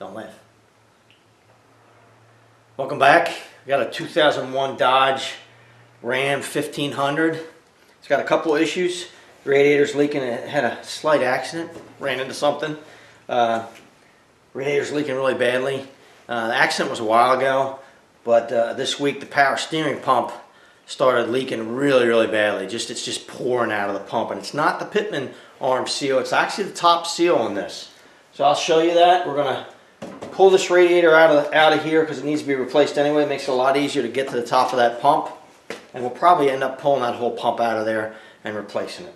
Don't laugh. Welcome back. We got a 2001 Dodge Ram 1500. It's got a couple issues. The radiator's leaking. It had a slight accident. Ran into something. Radiator's leaking really badly. The accident was a while ago, but this week the power steering pump started leaking really badly. It's just pouring out of the pump, and it's not the Pitman arm seal. It's actually the top seal on this. So I'll show you that. We're gonna pull this radiator out of here because it needs to be replaced anyway. It makes it a lot easier to get to the top of that pump, and we'll probably end up pulling that whole pump out of there and replacing it.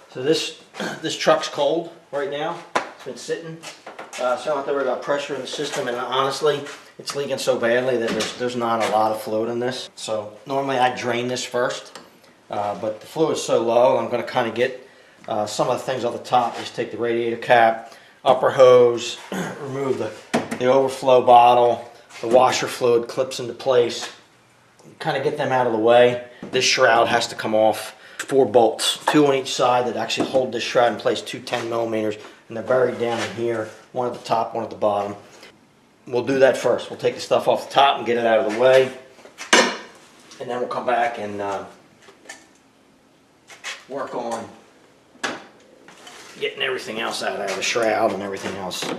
So this truck's cold right now. It's been sitting, so I don't have to worry about pressure in the system, and honestly it's leaking so badly that there's not a lot of fluid in this. So normally I drain this first, but the fluid is so low, I'm going to kind of get some of the things off the top. Just take the radiator cap, upper hose, remove the overflow bottle, the washer fluid clips into place, kind of get them out of the way. This shroud has to come off. 4 bolts, 2 on each side that actually hold this shroud in place, 2 10mm, and they're buried down in here, one at the top, one at the bottom. We'll do that first. We'll take the stuff off the top and get it out of the way, and then we'll come back and work on getting everything else out of the shroud and everything else. So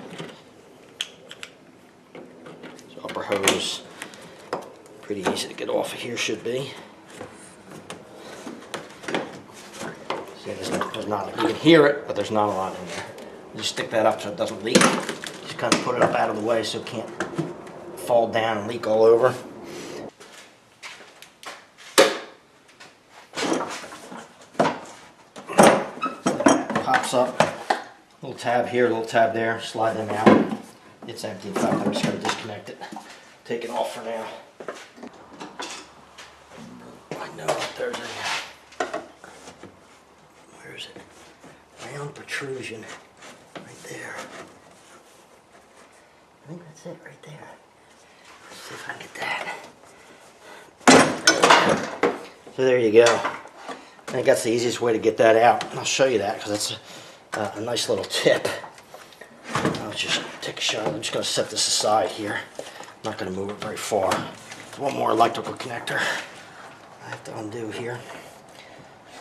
upper hose, pretty easy to get off of here, should be. See, there's not, you can hear it, but there's not a lot in there. You just stick that up so it doesn't leak. Just kind of put it up out of the way so it can't fall down and leak all over. Pops up, little tab here, little tab there, slide them out. It's empty. In fact, I'm just going to disconnect it, take it off for now. I know there's a, where is it? Round protrusion right there. I think that's it right there. Let's see if I can get that. So there you go. I think that's the easiest way to get that out. And I'll show you that because that's a nice little tip. I'll just take a shot. I'm just going to set this aside here. I'm not going to move it very far. There's one more electrical connector I have to undo here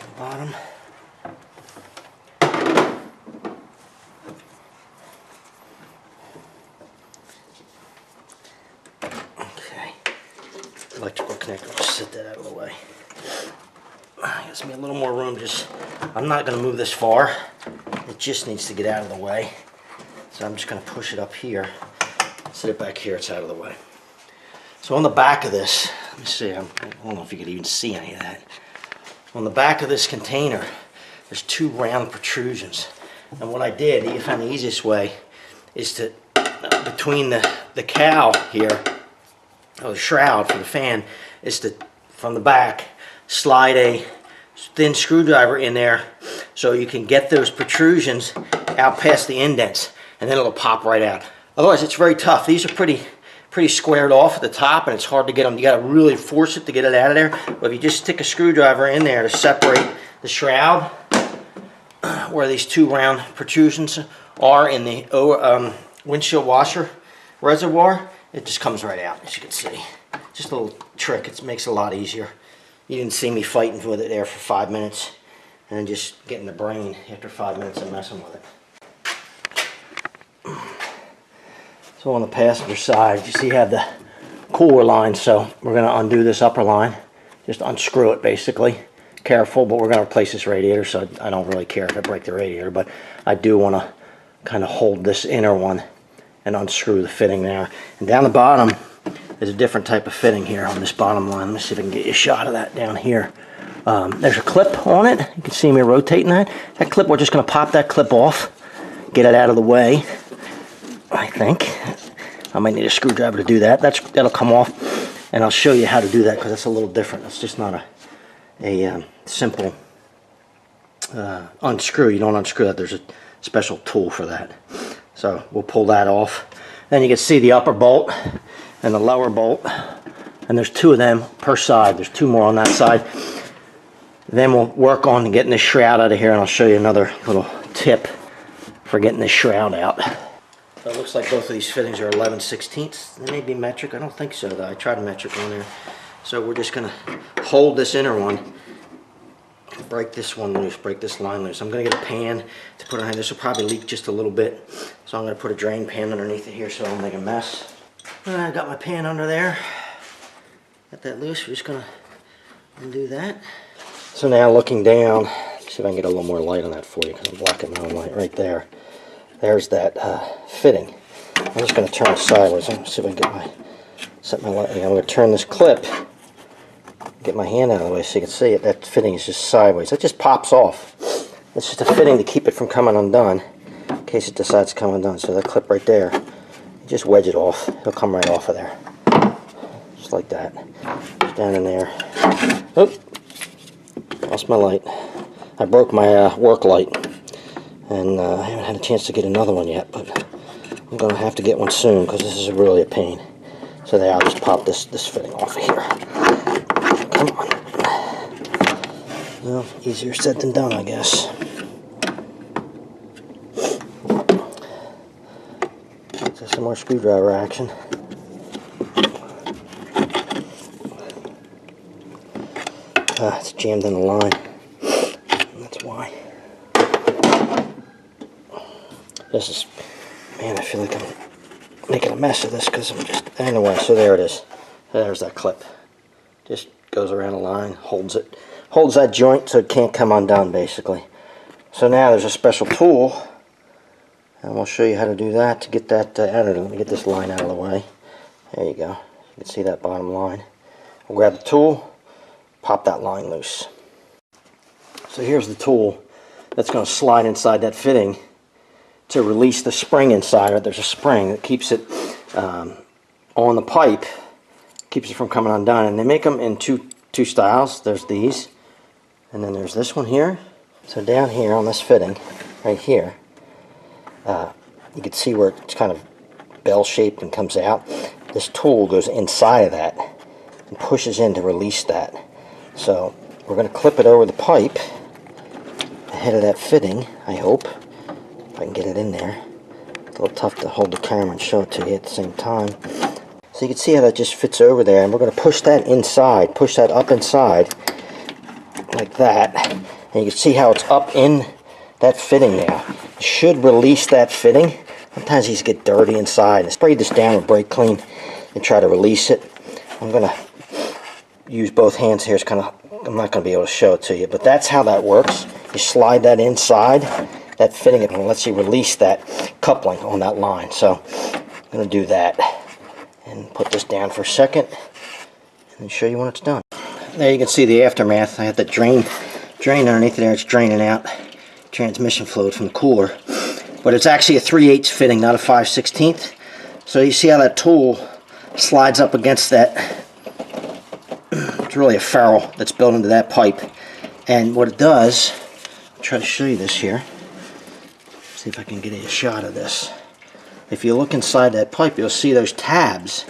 on the bottom. Okay, electrical connector. Just set that out of the way. Gives me a little more room. I'm not going to move this far. It just needs to get out of the way. So I'm just going to push it up here. Set it back here. It's out of the way. So on the back of this, let me see. I don't know if you could even see any of that. On the back of this container, there's 2 round protrusions. And what I did, I found the easiest way, is to, between the cowl here, or the shroud for the fan, is to, from the back, slide a thin screwdriver in there so you can get those protrusions out past the indents, and then it'll pop right out. Otherwise it's very tough. These are pretty squared off at the top, and it's hard to get them. You got to really force it to get it out of there. But if you just stick a screwdriver in there to separate the shroud where these 2 round protrusions are in the windshield washer reservoir, it just comes right out, as you can see. Just a little trick. It makes it a lot easier. You didn't see me fighting with it there for 5 minutes and then just getting the brain after 5 minutes of messing with it. So on the passenger side, you see you have the cooler line, so we're going to undo this upper line. Just unscrew it basically. Careful, but we're going to replace this radiator, so I don't really care if I break the radiator, but I do want to kind of hold this inner one and unscrew the fitting there. And down the bottom, there's a different type of fitting here on this bottom line. Let me see if I can get you a shot of that down here. There's a clip on it. You can see me rotating that. That clip, we're just going to pop that clip off, get it out of the way, I think. I might need a screwdriver to do that. That'll come off, and I'll show you how to do that because it's a little different. It's just not a simple unscrew. You don't unscrew that. There's a special tool for that. So we'll pull that off. Then you can see the upper bolt and the lower bolt, and there's 2 of them per side. There's 2 more on that side. Then we'll work on getting this shroud out of here, and I'll show you another little tip for getting this shroud out. So it looks like both of these fittings are 11/16. They may be metric. I don't think so though. I tried a metric on there. So we're just gonna hold this inner one, break this one loose, break this line loose. I'm gonna get a pan to put on here. This will probably leak just a little bit. So I'm gonna put a drain pan underneath it here so I don't make a mess. I got my pan under there. Got that loose. We're just gonna undo that. So now looking down, see if I can get a little more light on that for you because I'm blocking my own light right there. There's that fitting. I'm just going to turn it sideways. I'm going to see if I can set my light. I'm going to turn this clip, get my hand out of the way so you can see it. That fitting is just sideways. It just pops off. It's just a fitting to keep it from coming undone in case it decides to come undone. So that clip right there, you just wedge it off. It'll come right off of there. Just like that. Just down in there. Oop! Lost my light. I broke my work light. And I haven't had a chance to get another one yet, but I'm going to have to get one soon because this is really a pain. So there, I'll just pop this fitting off of here. Come on. Well, easier said than done, I guess. Just some more screwdriver action. It's jammed in the line. That's why. This is, man, I feel like I'm making a mess of this because I'm just, anyway, so there it is. There's that clip. Just goes around the line, holds it. Holds that joint so it can't come undone, basically. So now there's a special tool, and we'll show you how to do that to get that out of it. Let me get this line out of the way. There you go. You can see that bottom line. We'll grab the tool, pop that line loose. So here's the tool that's going to slide inside that fitting to release the spring inside it. There's a spring that keeps it on the pipe, keeps it from coming undone. And they make them in two styles. There's these, and then there's this one here. So down here on this fitting, right here, you can see where it's kind of bell-shaped and comes out. This tool goes inside of that and pushes in to release that. So we're going to clip it over the pipe, the head of that fitting, I hope. If I can get it in there. It's a little tough to hold the camera and show it to you at the same time. So you can see how that just fits over there, and we're going to push that inside, push that up inside, like that. And you can see how it's up in that fitting now. It should release that fitting. Sometimes these get dirty inside. I sprayed this down with brake clean and try to release it. I'm going to use both hands here. It's kind of, I'm not going to be able to show it to you, but that's how that works. You slide that inside. That fitting it lets you release that coupling on that line. So I'm going to do that and put this down for a second and show you when it's done. There you can see the aftermath. I had the drain underneath there. It's draining out transmission fluid from the cooler, but it's actually a 3/8 fitting, not a 5/16. So you see how that tool slides up against that. It's really a ferrule that's built into that pipe, and what it does, I'll try to show you this here. See if I can get a shot of this. If you look inside that pipe, you'll see those tabs,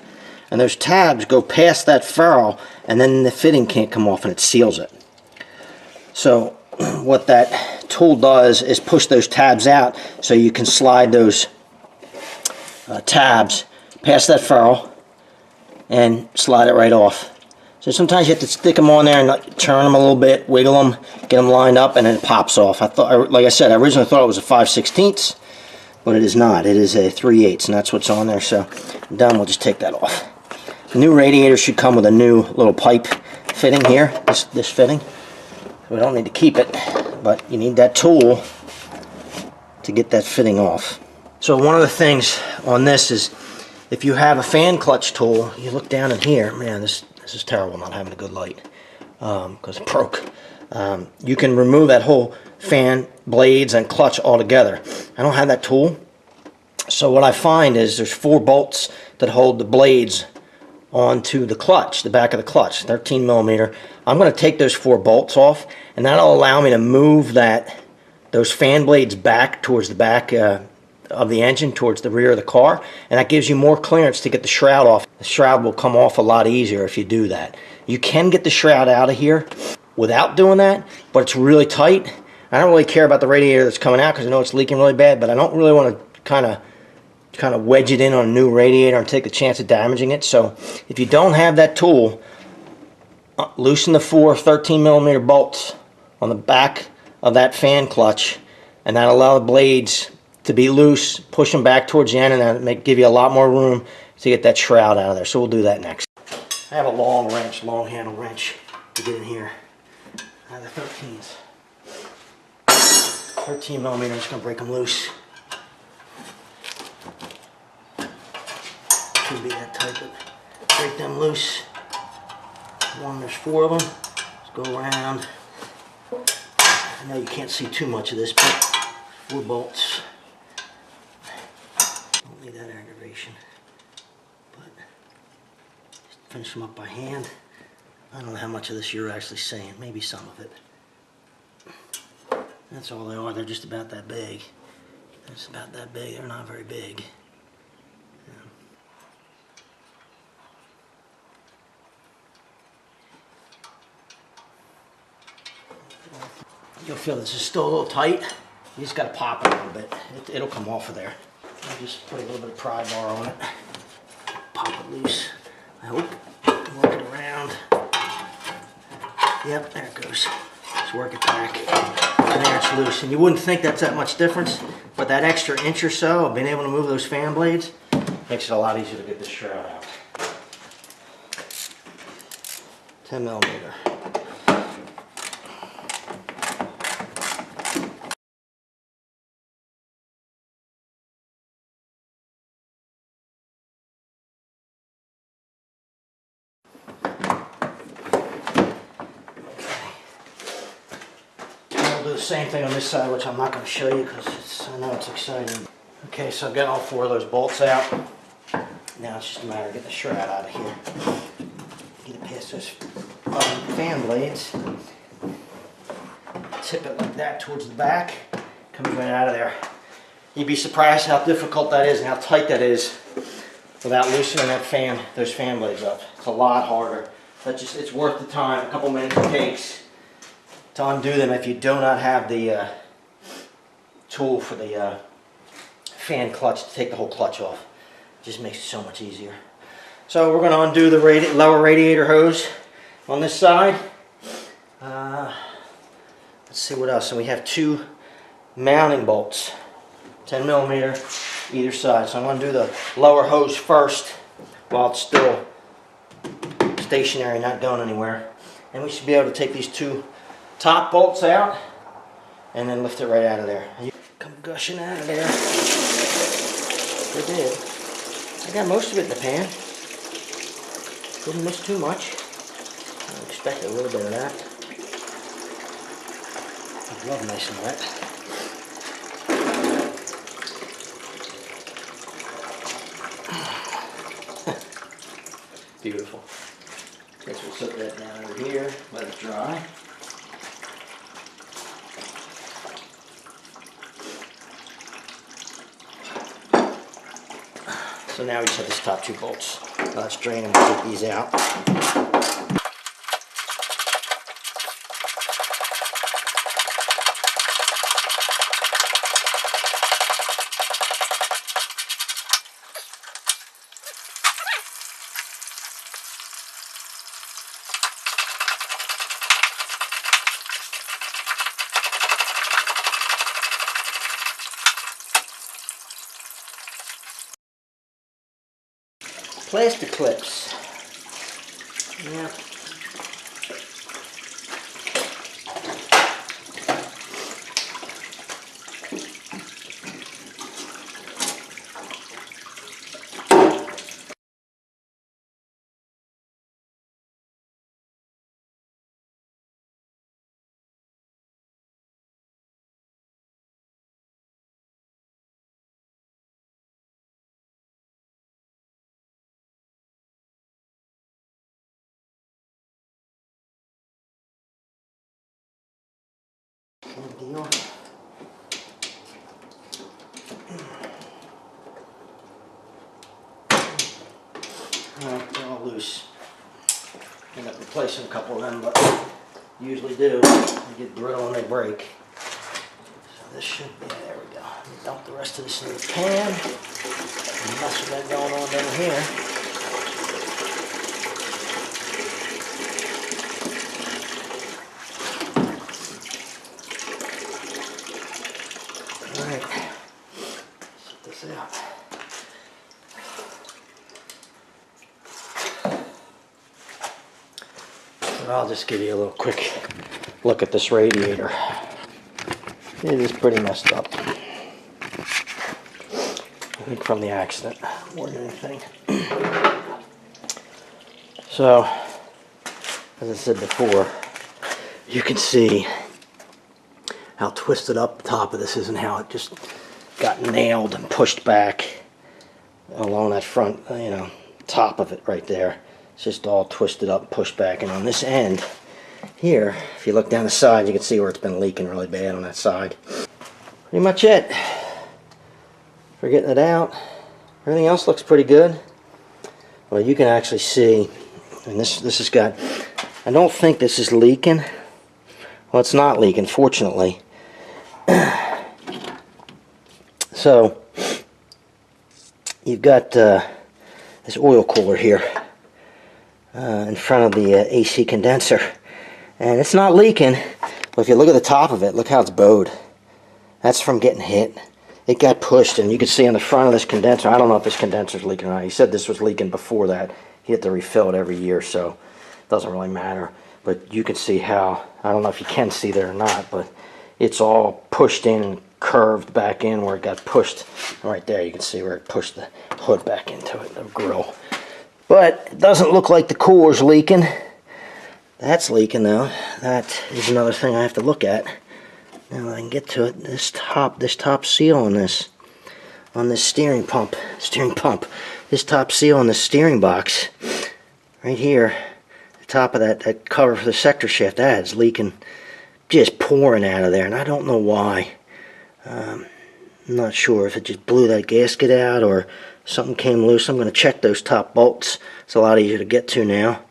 and those tabs go past that ferrule, and then the fitting can't come off and it seals it. So what that tool does is push those tabs out so you can slide those tabs past that ferrule and slide it right off. So sometimes you have to stick them on there and turn them a little bit, wiggle them, get them lined up, and then it pops off. I thought, like I said, I originally thought it was a 5/16, but it is not. It is a 3/8, and that's what's on there. So I'm done. We'll just take that off. The new radiator should come with a new little pipe fitting here. This fitting. We don't need to keep it, but you need that tool to get that fitting off. So one of the things on this is, if you have a fan clutch tool, you look down in here. Man, this is terrible not having a good light because it broke. You can remove that whole fan, blades, and clutch altogether. I don't have that tool, so what I find is there's 4 bolts that hold the blades onto the clutch, the back of the clutch, 13 millimeter. I'm going to take those 4 bolts off, and that'll allow me to move those fan blades back towards the back of the engine, towards the rear of the car, and that gives you more clearance to get the shroud off. The shroud will come off a lot easier if you do that. You can get the shroud out of here without doing that, but it's really tight. I don't really care about the radiator that's coming out because I know it's leaking really bad, but I don't really want to kind of wedge it in on a new radiator and take the chance of damaging it. So if you don't have that tool, loosen the 4 13mm bolts on the back of that fan clutch, and that'll allow the blades to be loose, push them back towards the end, and that'll give you a lot more room to get that shroud out of there. So we'll do that next. I have a long handle wrench to get in here. I have the 13s. 13mm, I'm just going to break them loose. Shouldn't be that tight, but break them loose. There's 4 of them. Let's go around. I know you can't see too much of this, but 4 bolts. Don't need that aggravation. But just finish them up by hand. I don't know how much of this you're actually seeing. Maybe some of it. That's all they are. They're just about that big. It's about that big. They're not very big. You'll feel this is still a little tight. You just got to pop it a little bit. It'll come off of there. I'll just put a little bit of pry bar on it. Pop it loose. I hope. Work it around. Yep, there it goes. Just work it back. And there it's loose. And you wouldn't think that's that much difference, but that extra inch or so of being able to move those fan blades makes it a lot easier to get this shroud out. 10mm. Do the same thing on this side, which I'm not going to show you because I know it's exciting. Okay, so I've got all 4 of those bolts out. Now it's just a matter of getting the shroud out of here. Get it past those fan blades. Tip it like that towards the back. Comes right out of there. You'd be surprised how difficult that is and how tight that is without loosening those fan blades up. It's a lot harder. But it's worth the time. A couple minutes it takes to undo them if you do not have the tool for the fan clutch to take the whole clutch off. It just makes it so much easier. So we're going to undo the lower radiator hose on this side. Let's see what else. So we have 2 mounting bolts, 10mm either side. So I'm going to do the lower hose first while it's still stationary, not going anywhere. And we should be able to take these 2 top bolts out and then lift it right out of there. Come gushing out of there. It did. I got most of it in the pan. Didn't miss too much. I expected a little bit of that. I love nice and wet. Beautiful. Guess we'll set that down over here, let it dry. So now we just have these top 2 bolts. Let's drain them and get these out. Plastic clips. Yeah. Deal. They're all loose. End up replacing a couple of them, but usually do. They get brittle and they break. this should be. There we go. Let me dump the rest of this in the pan. Mess with that going on down here. Alright. Set this out. So I'll just give you a little quick look at this radiator. It is pretty messed up. I think from the accident more than anything. So, as I said before, you can see how twisted up the top of this is and how it just got nailed and pushed back along that front, top of it right there. It's just all twisted up and pushed back. And on this end here, if you look down the side, you can see where it's been leaking really bad on that side. Pretty much it for getting it out. Everything else looks pretty good. Well, you can actually see, and this has got, I don't think this is leaking. Well, it's not leaking, fortunately. So, you've got this oil cooler here in front of the AC condenser. And it's not leaking, but if you look at the top of it, look how it's bowed. That's from getting hit. It got pushed, and you can see on the front of this condenser, I don't know if this condenser's leaking or not. He said this was leaking before that. He had to refill it every year, so it doesn't really matter. But you can see how, I don't know if you can see there or not, but it's all pushed in and curved back in where it got pushed. Right there, you can see where it pushed the hood back into it, the grill. But it doesn't look like the cooler's leaking. That's leaking though. That is another thing I have to look at. Now I can get to it. This top seal on this steering pump, this top seal on the steering box, right here, the top of that cover for the sector shaft, that is leaking, just pouring out of there, and I don't know why. I'm not sure if it just blew that gasket out or something came loose. I'm going to check those top bolts. It's a lot easier to get to now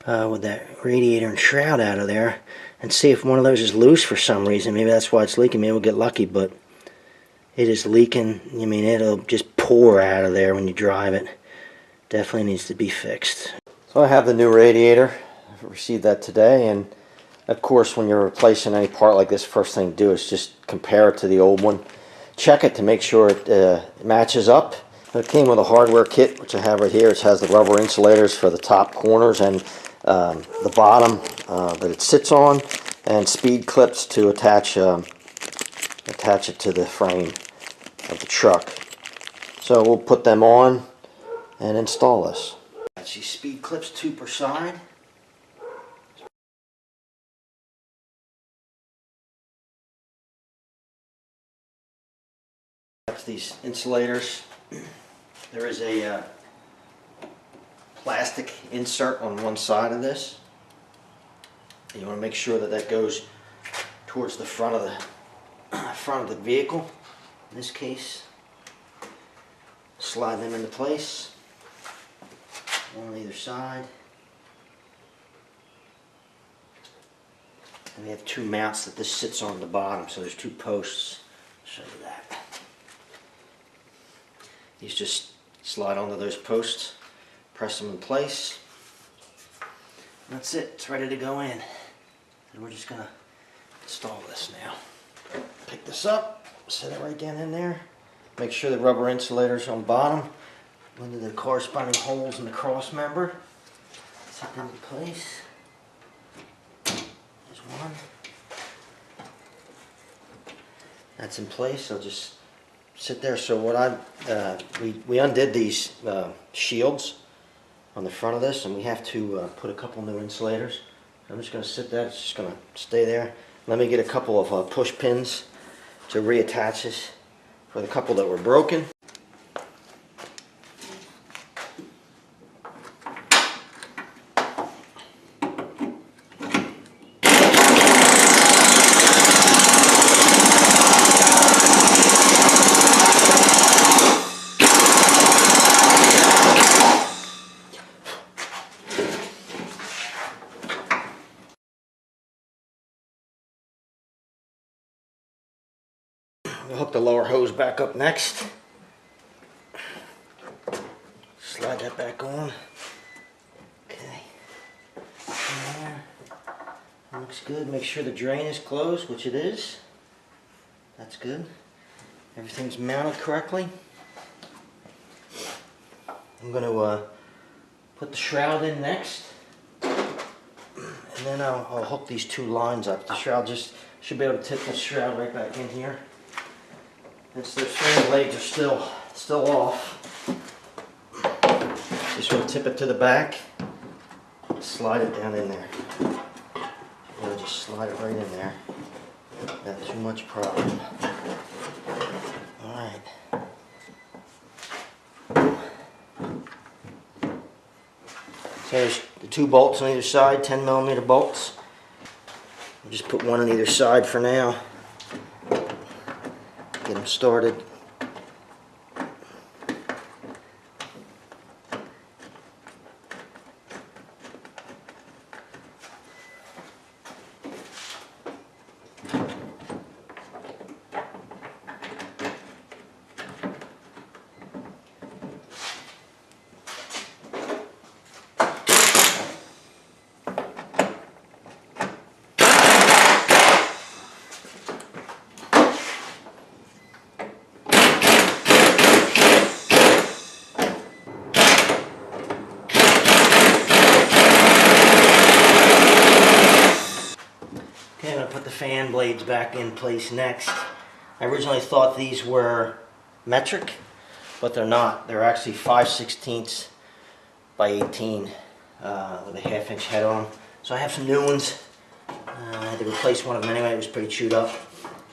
with that radiator and shroud out of there, and see if one of those is loose for some reason. Maybe that's why it's leaking. Maybe we'll get lucky, but it is leaking. I mean, it'll just pour out of there when you drive it. Definitely needs to be fixed. So I have the new radiator. I received that today, and of course when you're replacing any part like this, first thing to do is just compare it to the old one. Check it to make sure it matches up. It came with a hardware kit, which I have right here. It has the rubber insulators for the top corners and the bottom that it sits on, and speed clips to attach it to the frame of the truck. So we'll put them on and install this. That's these speed clips, 2 per side. That's these insulators. There is a plastic insert on one side of this. You want to make sure that that goes towards the front of the vehicle. In this case, slide them into place, one on either side. And we have 2 mounts that this sits on the bottom, so there's 2 posts. I'll show you that. These just slide onto those posts, press them in place. And that's it, it's ready to go in. And we're just going to install this now. Pick this up, set it right down in there. Make sure the rubber insulators on bottom into the corresponding holes in the cross member. Set them in place. There's one. That's in place, so just sit there. So what we undid these shields on the front of this, and we have to put a couple new insulators. I'm just going to sit there, it's just going to stay there. Let me get a couple of push pins to reattach this for the couple that were broken. hook the lower hose back up next. Slide that back on. Okay. There. Looks good. Make sure the drain is closed, which it is. That's good. Everything's mounted correctly. I'm going to put the shroud in next. And then I'll hook these two lines up. The shroud just should be able to tip the shroud right back in here. And so the fan blades are still off. Just want to tip it to the back. Slide it down in there. Just slide it right in there. Not too much problem. Alright. So there's the two bolts on either side, 10mm bolts. I'll just put one on either side for now. Get them started. Fan blades back in place next. I originally thought these were metric, but they're not. They're actually 5/16 by 18 with a 1/2-inch head on them. So I have some new ones. I had to replace one of them anyway. It was pretty chewed up.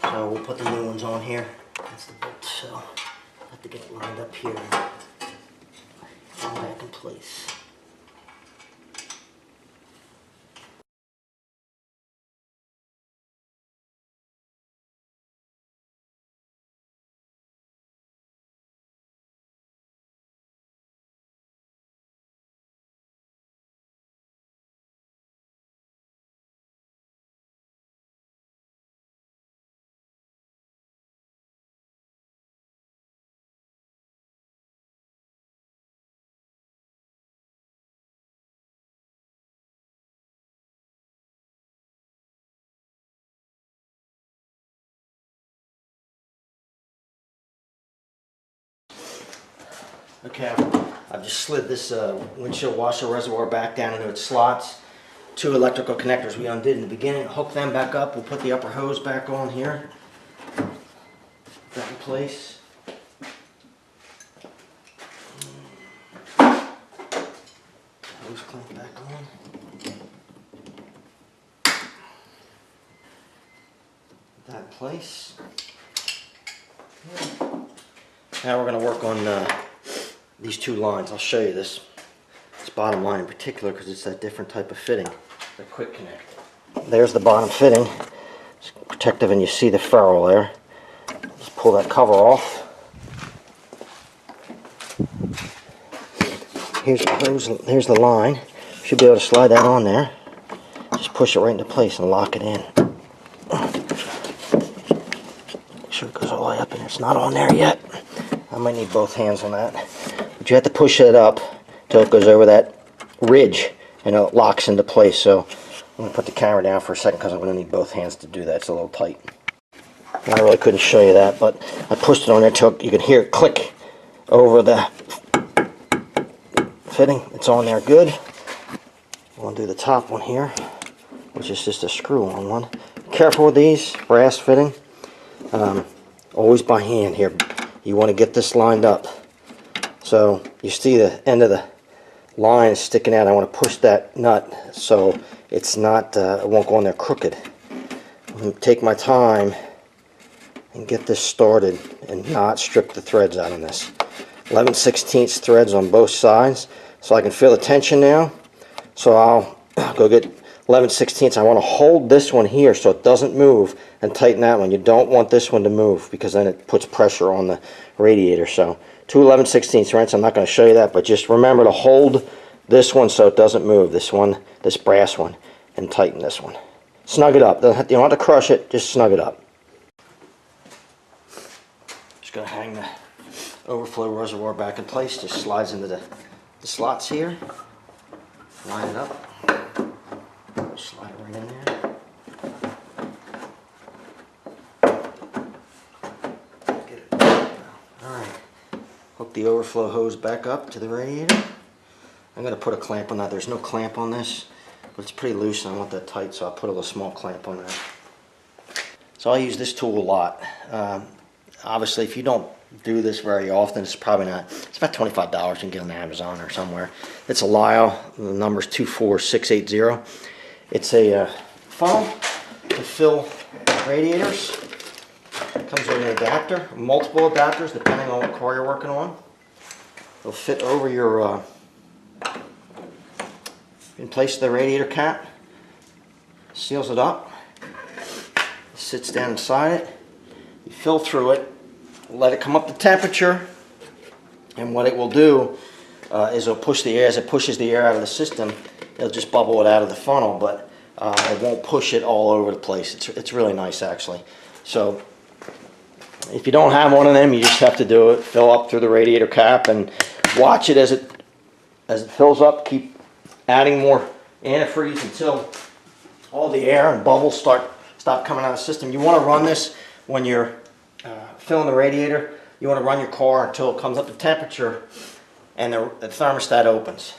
So we'll put the new ones on here. That's the bolt. So I have to get it lined up here and get them back in place. Okay, I've just slid this windshield washer reservoir back down into its slots. Two electrical connectors we undid in the beginning. Hook them back up. We'll put the upper hose back on here. Put that in place. Hose clamp back on. Put that in place. Now we're going to work on these two lines. I'll show you this bottom line in particular because it's that different type of fitting. The quick connect. There's the bottom fitting. It's protective and you see the ferrule there. Just pull that cover off. Here's the hose, here's the line. Should be able to slide that on there. Just push it right into place and lock it in. Make sure it goes all the way up in there. It's not on there yet. I might need both hands on that. But you have to push it up till it goes over that ridge and it locks into place. So I'm going to put the camera down for a second because I'm going to need both hands to do that. It's a little tight. I really couldn't show you that, but I pushed it on there till you could hear it click over the fitting. It's on there good. I'm going to do the top one here, which is just a screw-on one. Careful with these, brass fitting. Always by hand here. You want to get this lined up. So you see the end of the line is sticking out. I want to push that nut so it's not, it won't go on there crooked. I'm going to take my time and get this started and not strip the threads out on this. 11/16 threads on both sides, so I can feel the tension now. So I'll go get 11/16. I want to hold this one here so it doesn't move and tighten that one. You don't want this one to move because then it puts pressure on the radiator. So 2 11/16 wrenches. I'm not going to show you that, but just remember to hold this one so it doesn't move. This one, this brass one, and tighten this one. Snug it up. You don't have to crush it. Just snug it up. going to hang the overflow reservoir back in place. Just slides into the slots here. Line it up. Slide it right in there. Get it. Alright. Hook the overflow hose back up to the radiator. I'm going to put a clamp on that. There's no clamp on this, but it's pretty loose and I want that tight, so I'll put a little small clamp on that. So I use this tool a lot. Obviously, if you don't do this very often, it's probably not. It's about $25. You can get it on Amazon or somewhere. It's a Lyle. The number's 24680. It's a funnel to fill radiators. It comes with an adapter, multiple adapters depending on what car you're working on. It'll fit over your in place of the radiator cap. Seals it up. It sits down inside it. You fill through it. Let it come up to temperature, and what it will do is it'll push the air. As it pushes the air out of the system, it'll just bubble it out of the funnel, but it won't push it all over the place. It's really nice, actually. So if you don't have one of them, you just have to do it. Fill up through the radiator cap and watch it as it fills up. Keep adding more antifreeze until all the air and bubbles stop coming out of the system. You want to run this when you're filling the radiator. You want to run your car until it comes up to temperature and the thermostat opens.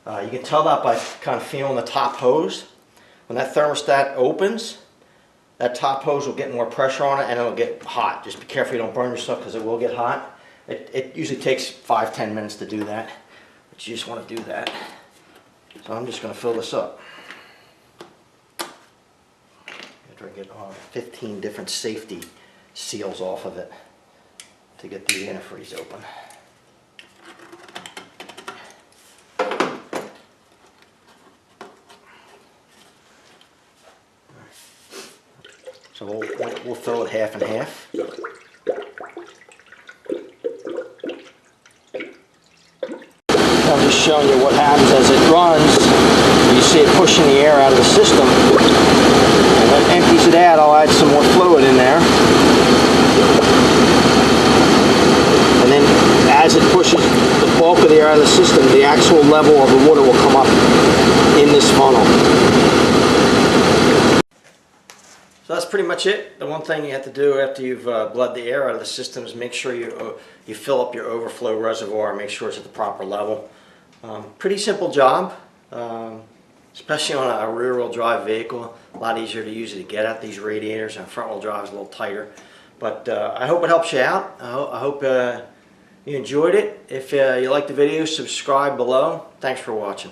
You can tell that by kind of feeling the top hose. When that thermostat opens, that top hose will get more pressure on it and it'll get hot. Just be careful you don't burn yourself because it will get hot. It usually takes 5-10 minutes to do that, but you just want to do that. So I'm just going to fill this up. After I get 15 different safety seals off of it to get the antifreeze open. So we'll fill it half and half. I'm just showing you what happens as it runs. You see it pushing the air out of the system. And that empties it out. I'll add some more fluid in there. And then as it pushes the bulk of the air out of the system, the actual level of the water will come up in this funnel. So that's pretty much it. The one thing you have to do after you've bled the air out of the system is make sure you fill up your overflow reservoir, make sure it's at the proper level. Pretty simple job, especially on a rear-wheel drive vehicle. A lot easier to use it to get at these radiators, and front-wheel drive is a little tighter. But I hope it helps you out. I hope you enjoyed it. If you liked the video, subscribe below. Thanks for watching.